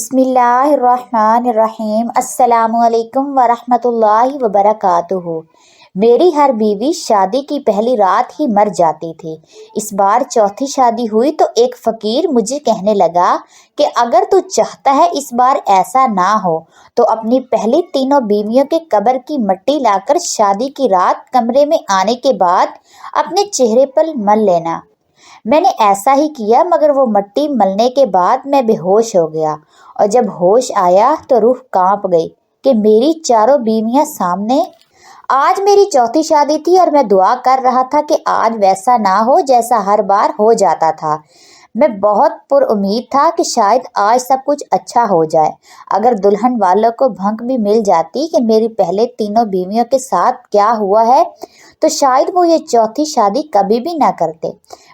بسم اللہ الرحمن الرحیم۔ السلام علیکم ورحمۃ اللہ وبرکاتہ۔ میری ہر بیوی شادی کی پہلی رات ہی مر جاتی تھی۔ اس بار چوتھی شادی ہوئی تو ایک فقیر مجھے کہنے لگا کہ اگر تو چاہتا ہے اس بار ایسا نہ ہو تو اپنی پہلی تینوں بیویوں کے قبر کی مٹی لا کر شادی کی رات کمرے میں آنے کے بعد اپنے چہرے پر مل لینا۔ میں نے ایسا ہی کیا، مگر وہ مٹی ملنے کے بعد میں بے ہوش ہو گیا، اور جب ہوش آیا تو روح کانپ گئی کہ میری چاروں بیویاں سامنے۔ آج میری چوتھی شادی تھی اور میں دعا کر رہا تھا کہ آج ویسا نہ ہو جیسا ہر بار ہو جاتا تھا۔ میں بہت پر امید تھا کہ شاید آج سب کچھ اچھا ہو جائے۔ اگر دلہن والوں کو بھنک بھی مل جاتی کہ میری پہلے تینوں بیویوں کے ساتھ کیا ہوا ہے تو شاید وہ یہ چوتھی شادی کبھی بھی نہ کرتے،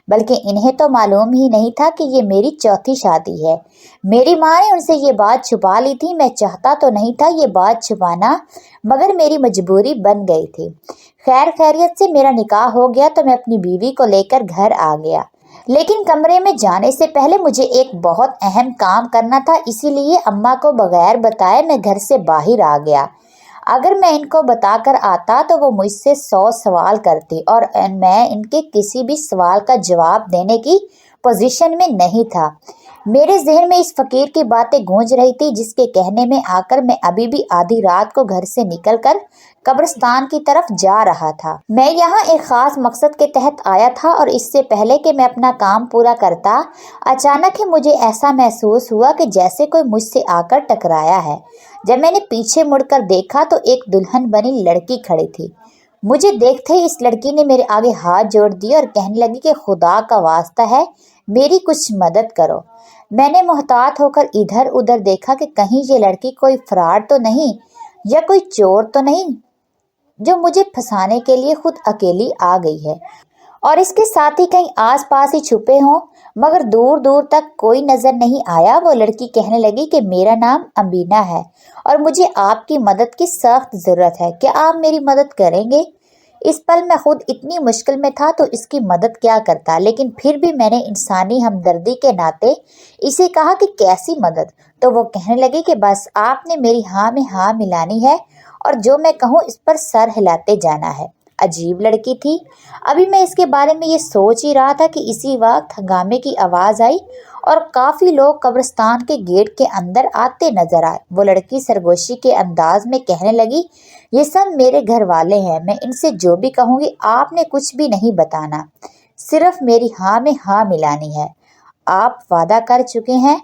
بلکہ انہیں تو معلوم ہی نہیں تھا کہ یہ میری چوتھی شادی ہے۔ میری ماں نے ان سے یہ بات چھپا لی تھی۔ میں چاہتا تو نہیں تھا یہ بات چھپانا، مگر میری مجبوری بن گئی تھی۔ خیر خیریت سے میرا نکاح ہو گیا تو میں اپنی بیوی کو لے کر گھر آ گیا، لیکن کمرے میں جانے سے پہلے مجھے ایک بہت اہم کام کرنا تھا، اسی لیے اماں کو بغیر بتائے میں گھر سے باہر آ گیا۔ اگر میں ان کو بتا کر آتا تو وہ مجھ سے 100 سوال کرتی، اور میں ان کے کسی بھی سوال کا جواب دینے کی پوزیشن میں نہیں تھا۔ میرے ذہن میں اس فقیر کی باتیں گونج رہی تھی جس کے کہنے میں آ کر میں ابھی بھی آدھی رات کو گھر سے نکل کر قبرستان کی طرف جا رہا تھا۔ میں یہاں ایک خاص مقصد کے تحت آیا تھا، اور اس سے پہلے کہ میں اپنا کام پورا کرتا، اچانک ہی مجھے ایسا محسوس ہوا کہ جیسے کوئی مجھ سے آ کر ٹکرایا ہے۔ جب میں نے پیچھے مڑ کر دیکھا تو ایک دلہن بنی لڑکی کھڑی تھی۔ مجھے دیکھتے ہی اس لڑکی نے میرے آگے ہاتھ جوڑ دیے اور کہنے لگی کہ خدا کا واسطہ ہے میری کچھ مدد کرو۔ میں نے محتاط ہو کر ادھر ادھر دیکھا کہ کہیں یہ لڑکی کوئی فراڈ تو نہیں یا کوئی چور تو نہیں جو مجھے پھنسانے کے لیے خود اکیلی آ گئی ہے، اور اس کے ساتھی کہیں آس پاس ہی چھپے ہوں، مگر دور دور تک کوئی نظر نہیں آیا۔ وہ لڑکی کہنے لگی کہ میرا نام امینہ ہے اور مجھے آپ کی مدد کی سخت ضرورت ہے، کیا آپ میری مدد کریں گے؟ اس پل میں خود اتنی مشکل میں تھا تو اس کی مدد کیا کرتا، لیکن پھر بھی میں نے انسانی ہمدردی کے ناطے اسے کہا کہ کیسی مدد؟ تو وہ کہنے لگی کہ بس آپ نے میری ہاں میں ہاں ملانی ہے اور جو میں کہوں اس پر سر ہلاتے جانا ہے۔ عجیب لڑکی تھی۔ ابھی میں اس کے بارے میں یہ سوچ ہی رہا تھا کہ اسی وقت ہنگامے کی آواز آئی اور کافی لوگ قبرستان کے گیٹ کے اندر آتے نظر آئے۔ وہ لڑکی سرگوشی کے انداز میں کہنے لگی، یہ سب میرے گھر والے ہیں، میں ان سے جو بھی کہوں گی آپ نے کچھ بھی نہیں بتانا، صرف میری ہاں میں ہاں ملانی ہے۔ آپ وعدہ کر چکے ہیں؟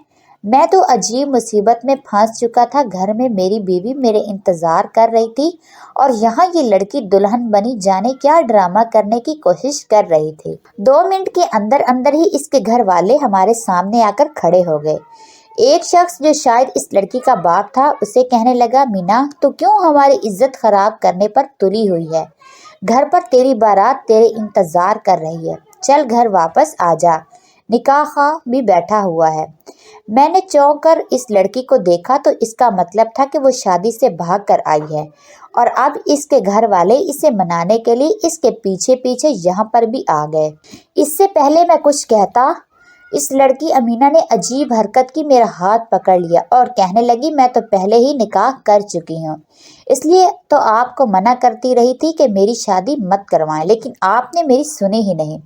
میں تو عجیب مصیبت میں پھنس چکا تھا۔ گھر میں میری بیوی میرے انتظار کر رہی تھی اور یہاں یہ لڑکی دلہن بنی جانے کیا ڈرامہ کرنے کی کوشش کر رہی تھی۔ 2 منٹ کے اندر اندر ہی اس کے گھر والے ہمارے سامنے آ کر کھڑے ہو گئے۔ ایک شخص جو شاید اس لڑکی کا باپ تھا اسے کہنے لگا، مینا تو کیوں ہماری عزت خراب کرنے پر تلی ہوئی ہے؟ گھر پر تیری بارات تیرے انتظار کر رہی ہے، چل گھر واپس آ جا، نکاح خواہ بھی بیٹھا ہوا ہے۔ میں نے چونک کر اس لڑکی کو دیکھا تو اس کا مطلب تھا کہ وہ شادی سے بھاگ کر آئی ہے، اور اب اس کے گھر والے اسے منانے کے لیے اس کے پیچھے پیچھے یہاں پر بھی آ گئے۔ اس سے پہلے میں کچھ کہتا، اس لڑکی امینہ نے عجیب حرکت کی، میرا ہاتھ پکڑ لیا اور کہنے لگی، میں تو پہلے ہی نکاح کر چکی ہوں، اس لیے تو آپ کو منع کرتی رہی تھی کہ میری شادی مت کروائیں، لیکن آپ نے میری سنی ہی نہیں۔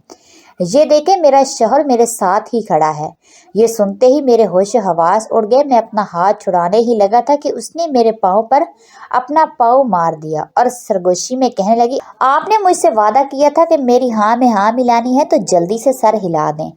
یہ دیکھیں میرا شوہر میرے ساتھ ہی کھڑا ہے۔ یہ سنتے ہی میرے ہوش و حواس اڑ گئے۔ میں اپنا ہاتھ چھڑانے ہی لگا تھا کہ اس نے میرے پاؤں پر اپنا پاؤں مار دیا اور سرگوشی میں کہنے لگی، آپ نے مجھ سے وعدہ کیا تھا کہ میری ہاں میں ہاں ملانی ہے تو جلدی سے سر ہلا دیں۔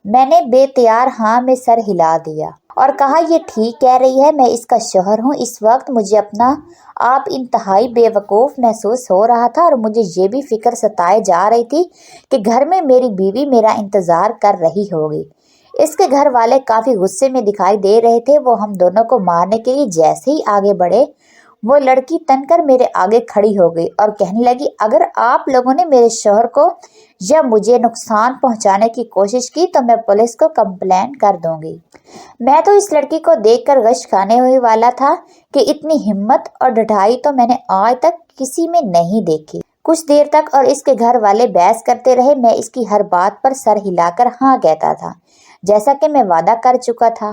میں نے بے تیار ہاں میں سر ہلا دیا اور کہا، یہ ٹھیک کہہ رہی ہے، میں اس کا شوہر ہوں۔ اس وقت مجھے اپنا آپ انتہائی بے وقوف محسوس ہو رہا تھا، اور مجھے یہ بھی فکر ستائے جا رہی تھی کہ گھر میں میری بیوی میرا انتظار کر رہی ہوگی۔ اس کے گھر والے کافی غصے میں دکھائی دے رہے تھے۔ وہ ہم دونوں کو مارنے کے لیے جیسے ہی آگے بڑھے، وہ لڑکی تن کر میرے آگے کھڑی ہو گئی اور کہنے لگی، اگر آپ لوگوں نے میرے شوہر کو یا مجھے نقصان پہنچانے کی کوشش کی تو میں پولیس کو کمپلین کر دوں گی۔ میں تو اس لڑکی کو دیکھ کر غش کھانے ہونے والا تھا کہ اتنی ہمت اور ڈٹائی تو میں نے آج تک کسی میں نہیں دیکھی۔ کچھ دیر تک اور اس کے گھر والے بحث کرتے رہے۔ میں اس کی ہر بات پر سر ہلا کر ہاں کہتا تھا، جیسا کہ میں وعدہ کر چکا تھا۔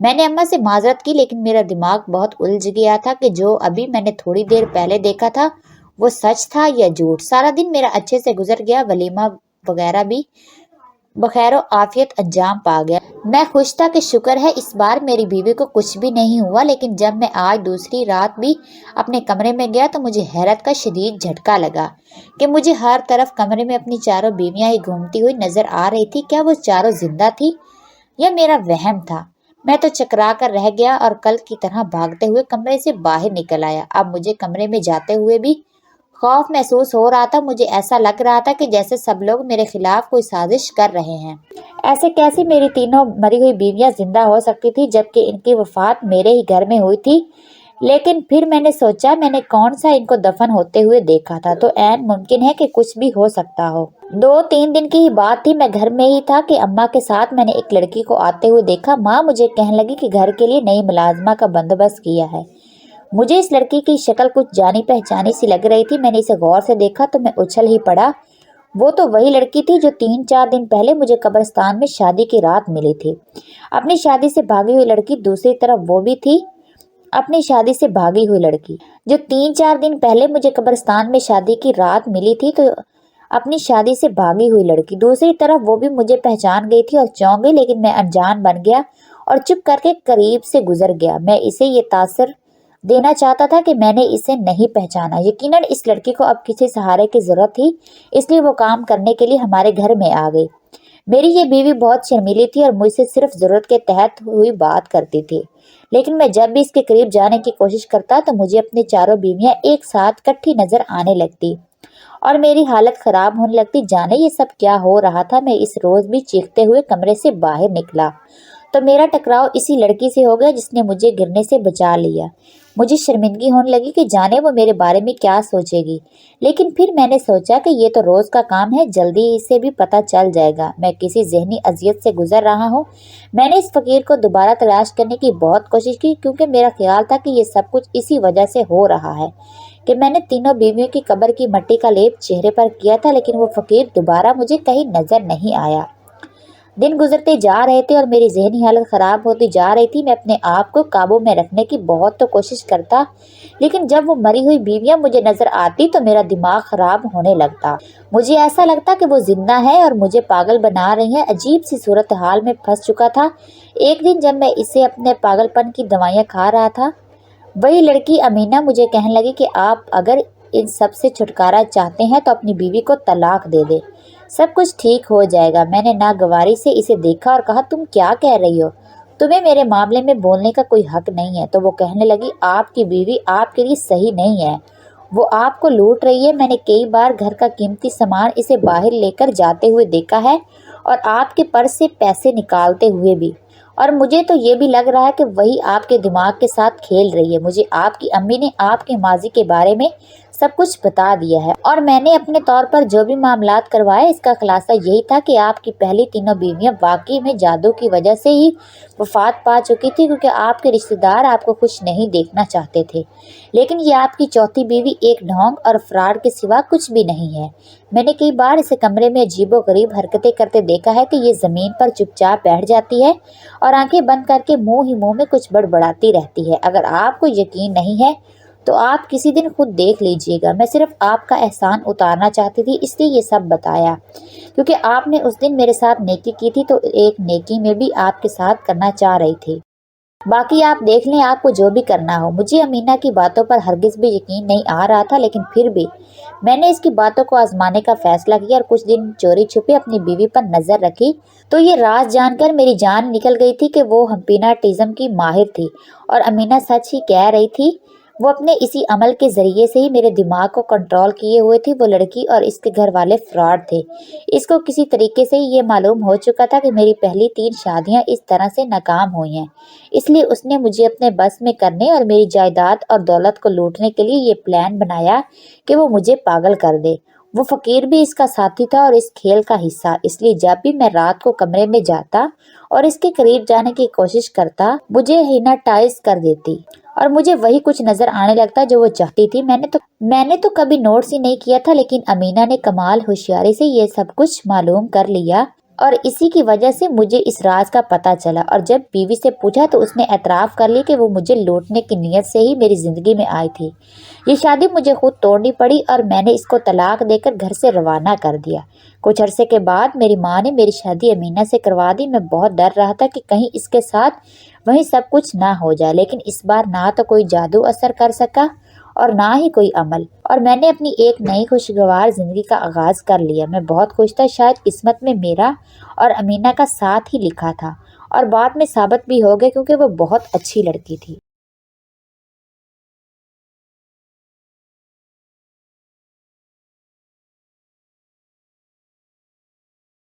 میں نے اماں سے معذرت کی، لیکن میرا دماغ بہت الجھ گیا تھا کہ جو ابھی میں نے تھوڑی دیر پہلے دیکھا تھا وہ سچ تھا یا جھوٹ۔ سارا دن میرا اچھے سے گزر گیا، ولیمہ وغیرہ بھی بخیر و عافیت انجام پا گیا۔ میں خوش تھا کہ شکر ہے اس بار میری بیوی کو کچھ بھی نہیں ہوا، لیکن جب میں آج دوسری رات بھی اپنے کمرے میں گیا تو مجھے حیرت کا شدید جھٹکا لگا کہ مجھے ہر طرف کمرے میں اپنی چاروں بیویاں ہی گھومتی ہوئی نظر آ رہی تھی۔ کیا وہ چاروں زندہ تھی یا میرا وہم تھا؟ میں تو چکرا کر رہ گیا اور کل کی طرح بھاگتے ہوئے کمرے سے باہر نکل آیا۔ اب مجھے کمرے میں جاتے ہوئے بھی خوف محسوس ہو رہا تھا۔ مجھے ایسا لگ رہا تھا کہ جیسے سب لوگ میرے خلاف کوئی سازش کر رہے ہیں۔ ایسے کیسے میری تینوں مری ہوئی بیویاں زندہ ہو سکتی تھی جبکہ ان کی وفات میرے ہی گھر میں ہوئی تھی؟ لیکن پھر میں نے سوچا میں نے کون سا ان کو دفن ہوتے ہوئے دیکھا تھا، تو عین ممکن ہے کہ کچھ بھی ہو سکتا ہو۔ 2-3 دن کی ہی بات تھی، میں گھر میں ہی تھا کہ اماں کے ساتھ میں نے ایک لڑکی کو آتے ہوئے دیکھا۔ ماں مجھے کہنے لگی کہ گھر کے لیے نئی ملازمہ کا بندوبست کیا ہے۔ مجھے اس لڑکی کی شکل کچھ جانی پہچانی سی لگ رہی تھی۔ میں نے اسے غور سے دیکھا تو میں اچھل ہی پڑا۔ وہ تو وہی لڑکی تھی جو 3-4 دن پہلے مجھے قبرستان میں شادی کی رات ملی تھی۔ اپنی شادی سے بھاگی ہوئی لڑکی، دوسری طرف وہ بھی تھی اپنی شادی سے بھاگی ہوئی لڑکی جو 3-4 دن پہلے مجھے قبرستان میں شادی کی رات ملی تھی، تو اپنی شادی سے بھاگی ہوئی لڑکی دوسری طرف وہ بھی مجھے پہچان گئی تھی اور چونک گئی، لیکن میں انجان بن گیا اور چپ کر کے قریب سے گزر گیا۔ میں اسے یہ تاثر دینا چاہتا تھا کہ میں نے اسے نہیں پہچانا۔ یقیناً اس لڑکی کو اب کسی سہارے کی ضرورت تھی، اس لیے وہ کام کرنے کے لیے ہمارے گھر میں آ گئی۔ میری یہ بیوی بہت شرمیلی تھی اور مجھ سے صرف ضرورت کے تحت ہوئی بات کرتی تھی، لیکن میں جب بھی اس کے قریب جانے کی کوشش کرتا تو مجھے اپنی چاروں بیویاں ایک ساتھ کٹھی نظر آنے لگتی اور میری حالت خراب ہونے لگتی۔ جانے یہ سب کیا ہو رہا تھا۔ میں اس روز بھی چیختے ہوئے کمرے سے باہر نکلا تو میرا ٹکراؤ اسی لڑکی سے ہو گیا جس نے مجھے گرنے سے بچا لیا۔ مجھے شرمندگی ہونے لگی کہ جانے وہ میرے بارے میں کیا سوچے گی، لیکن پھر میں نے سوچا کہ یہ تو روز کا کام ہے، جلدی اسے بھی پتہ چل جائے گا۔ میں کسی ذہنی اذیت سے گزر رہا ہوں۔ میں نے اس فقیر کو دوبارہ تلاش کرنے کی بہت کوشش کی، کیونکہ میرا خیال تھا کہ یہ سب کچھ اسی وجہ سے ہو رہا ہے کہ میں نے تینوں بیویوں کی قبر کی مٹی کا لیپ چہرے پر کیا تھا، لیکن وہ فقیر دوبارہ مجھے کہیں نظر نہیں آیا۔ دن گزرتے جا رہے تھے اور میری ذہنی حالت خراب ہوتی جا رہی تھی۔ میں اپنے آپ کو قابو میں رکھنے کی بہت تو کوشش کرتا، لیکن جب وہ مری ہوئی بیویاں مجھے نظر آتی تو میرا دماغ خراب ہونے لگتا۔ مجھے ایسا لگتا کہ وہ زندہ ہے اور مجھے پاگل بنا رہی ہیں۔ عجیب سی صورتحال میں پھنس چکا تھا۔ ایک دن جب میں اسے اپنے پاگل پن کی دوائیاں کھا رہا تھا، وہی لڑکی امینہ مجھے کہنے لگی کہ آپ اگر ان سب سے چھٹکارا چاہتے ہیں تو اپنی بیوی کو طلاق دے دے، سب کچھ ٹھیک ہو جائے گا۔ میں نے ناگواری سے اسے دیکھا اور کہا، تم کیا کہہ رہی ہو؟ تمہیں میرے معاملے میں بولنے کا کوئی حق نہیں ہے۔ تو وہ کہنے لگی، آپ کی بیوی آپ کے لیے صحیح نہیں ہے، وہ آپ کو لوٹ رہی ہے۔ میں نے کئی بار گھر کا قیمتی سامان اسے باہر لے کر جاتے ہوئے دیکھا ہے اور آپ کے پرس سے پیسے نکالتے ہوئے بھی، اور مجھے تو یہ بھی لگ رہا ہے کہ وہی آپ کے دماغ کے ساتھ کھیل رہی ہے۔ مجھے آپ کی امی نے آپ کے ماضی کے بارے میں سب کچھ بتا دیا ہے اور میں نے اپنے طور پر جو بھی معاملات کروائے اس کا خلاصہ یہی تھا کہ آپ کی پہلی تینوں بیویاں واقعی میں جادو کی وجہ سے ہی وفات پا چکی تھی، کیونکہ آپ کے رشتہ دار آپ کو خوش نہیں دیکھنا چاہتے تھے۔ لیکن یہ آپ کی چوتھی بیوی ایک ڈھونگ اور فراڈ کے سوا کچھ بھی نہیں ہے۔ میں نے کئی بار اسے کمرے میں عجیب و غریب حرکتیں کرتے دیکھا ہے کہ یہ زمین پر چپ چاپ بیٹھ جاتی ہے اور آنکھیں بند کر کے منہ ہی منہ میں کچھ بڑبڑاتی رہتی ہے۔ اگر آپ کو یقین نہیں ہے تو آپ کسی دن خود دیکھ لیجئے گا۔ میں صرف آپ کا احسان اتارنا چاہتی تھی، اس لیے یہ سب بتایا، کیونکہ آپ نے اس دن میرے ساتھ نیکی کی تھی تو ایک نیکی میں بھی آپ کے ساتھ کرنا چاہ رہی تھی۔ باقی آپ دیکھ لیں، آپ کو جو بھی کرنا ہو۔ مجھے امینہ کی باتوں پر ہرگز بھی یقین نہیں آ رہا تھا، لیکن پھر بھی میں نے اس کی باتوں کو آزمانے کا فیصلہ کیا اور کچھ دن چوری چھپے اپنی بیوی پر نظر رکھی۔ تو یہ راز جان کر میری جان نکل گئی تھی کہ وہ ہمپیناٹزم کی ماہر تھی اور امینہ سچ ہی کہہ رہی تھی۔ وہ اپنے اسی عمل کے ذریعے سے ہی میرے دماغ کو کنٹرول کیے ہوئے تھی۔ وہ لڑکی اور اس کے گھر والے فراڈ تھے۔ اس کو کسی طریقے سے یہ معلوم ہو چکا تھا کہ میری پہلی 3 شادیاں اس طرح سے ناکام ہوئی ہیں، اس لیے اس نے مجھے اپنے بس میں کرنے اور میری جائیداد اور دولت کو لوٹنے کے لیے یہ پلان بنایا کہ وہ مجھے پاگل کر دے۔ وہ فقیر بھی اس کا ساتھی تھا اور اس کھیل کا حصہ، اس لیے جب بھی میں رات کو کمرے میں جاتا اور اس کے قریب جانے کی کوشش کرتا، مجھے ہپنوٹائز کر دیتی اور مجھے وہی کچھ نظر آنے لگتا جو وہ چاہتی تھی۔ میں نے تو کبھی نوٹس ہی نہیں کیا تھا، لیکن امینہ نے کمال ہوشیاری سے یہ سب کچھ معلوم کر لیا اور اسی کی وجہ سے مجھے اس راز کا پتہ چلا، اور جب بیوی سے پوچھا تو اس نے اعتراف کر لی کہ وہ مجھے لوٹنے کی نیت سے ہی میری زندگی میں آئی تھی۔ یہ شادی مجھے خود توڑنی پڑی اور میں نے اس کو طلاق دے کر گھر سے روانہ کر دیا۔ کچھ عرصے کے بعد میری ماں نے میری شادی امینہ سے کروا دی۔ میں بہت ڈر رہا تھا کہ کہیں اس کے ساتھ وہی سب کچھ نہ ہو جائے، لیکن اس بار نہ تو کوئی جادو اثر کر سکا اور نہ ہی کوئی عمل، اور میں نے اپنی ایک نئی خوشگوار زندگی کا آغاز کر لیا۔ میں بہت خوش تھا، شاید قسمت میں میرا اور امینہ کا ساتھ ہی لکھا تھا، اور بعد میں ثابت بھی ہو گیا کیونکہ وہ بہت اچھی لڑکی تھی۔